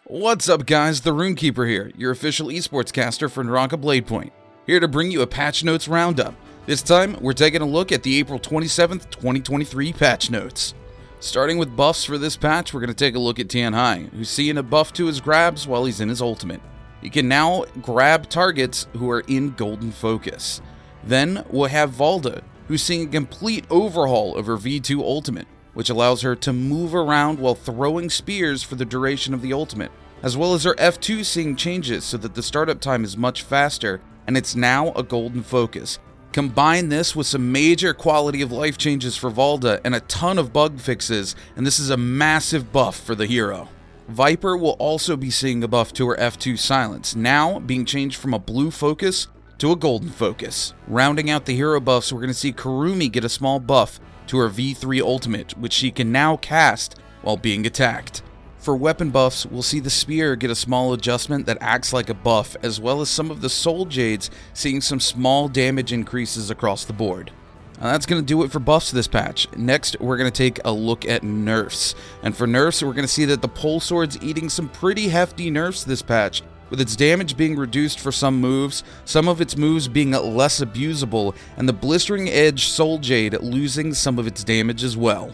What's up guys, the RuneKeeper here, your official esports caster for Naraka Bladepoint, here to bring you a patch notes roundup. This time, we're taking a look at the April 27th, 2023 patch notes. Starting with buffs for this patch, we're going to take a look at Tianhai, who's seeing a buff to his grabs while he's in his ultimate. He can now grab targets who are in golden focus. Then, we'll have Valda, who's seeing a complete overhaul of her V2 ultimate, which allows her to move around while throwing spears for the duration of the ultimate, as well as her F2 seeing changes so that the startup time is much faster, and it's now a golden focus. Combine this with some major quality of life changes for Valda and a ton of bug fixes, and this is a massive buff for the hero. Viper will also be seeing a buff to her F2 silence, now being changed from a blue focus to a golden focus. Rounding out the hero buffs, we're going to see Kurumi get a small buff to her V3 ultimate, which she can now cast while being attacked. For weapon buffs, we'll see the spear get a small adjustment that acts like a buff, as well as some of the soul jades seeing some small damage increases across the board. Now that's going to do it for buffs this patch. Next, we're going to take a look at nerfs. And for nerfs, we're going to see that the pole sword's eating some pretty hefty nerfs this patch, with its damage being reduced for some moves, some of its moves being less abusable, and the blistering edge soul jade losing some of its damage as well.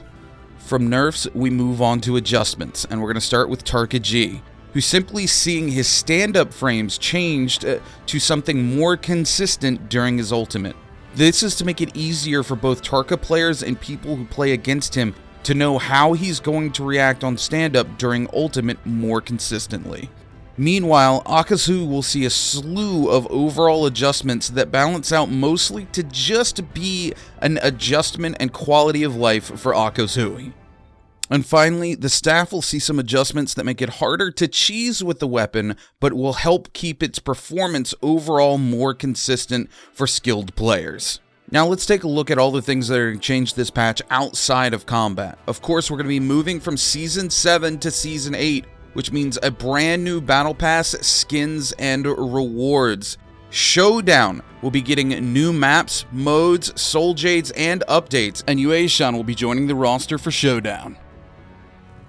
From nerfs, we move on to adjustments, and we're going to start with Tarka G, who's simply seeing his stand-up frames changed to something more consistent during his ultimate. This is to make it easier for both Tarka players and people who play against him to know how he's going to react on stand-up during ultimate more consistently. Meanwhile, Akazu will see a slew of overall adjustments that balance out mostly to just be an adjustment and quality of life for Akazu. And finally, the staff will see some adjustments that make it harder to cheese with the weapon, but will help keep its performance overall more consistent for skilled players. Now let's take a look at all the things that are going to change this patch outside of combat. Of course, we're going to be moving from Season 7 to Season 8, which means a brand new battle pass, skins, and rewards. Showdown will be getting new maps, modes, soul jades, and updates, and Yueshan will be joining the roster for Showdown.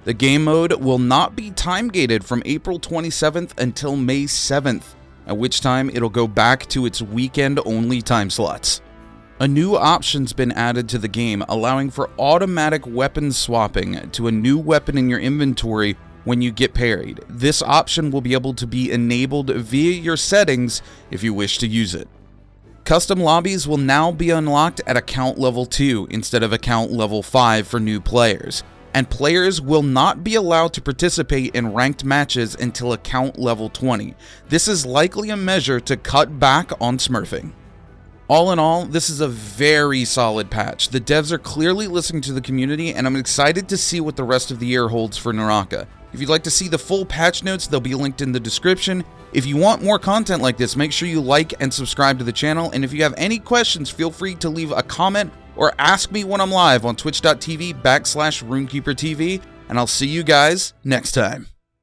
The game mode will not be time-gated from April 27th until May 7th, at which time it'll go back to its weekend-only time slots. A new option's been added to the game, allowing for automatic weapon swapping to a new weapon in your inventory when you get parried. This option will be able to be enabled via your settings if you wish to use it. Custom lobbies will now be unlocked at account level 2 instead of account level 5 for new players, and players will not be allowed to participate in ranked matches until account level 20. This is likely a measure to cut back on smurfing. All in all, this is a very solid patch. The devs are clearly listening to the community, and I'm excited to see what the rest of the year holds for Naraka. If you'd like to see the full patch notes, they'll be linked in the description. If you want more content like this, make sure you like and subscribe to the channel, and if you have any questions, feel free to leave a comment or ask me when I'm live on twitch.tv/RuneKeeperTV, and I'll see you guys next time.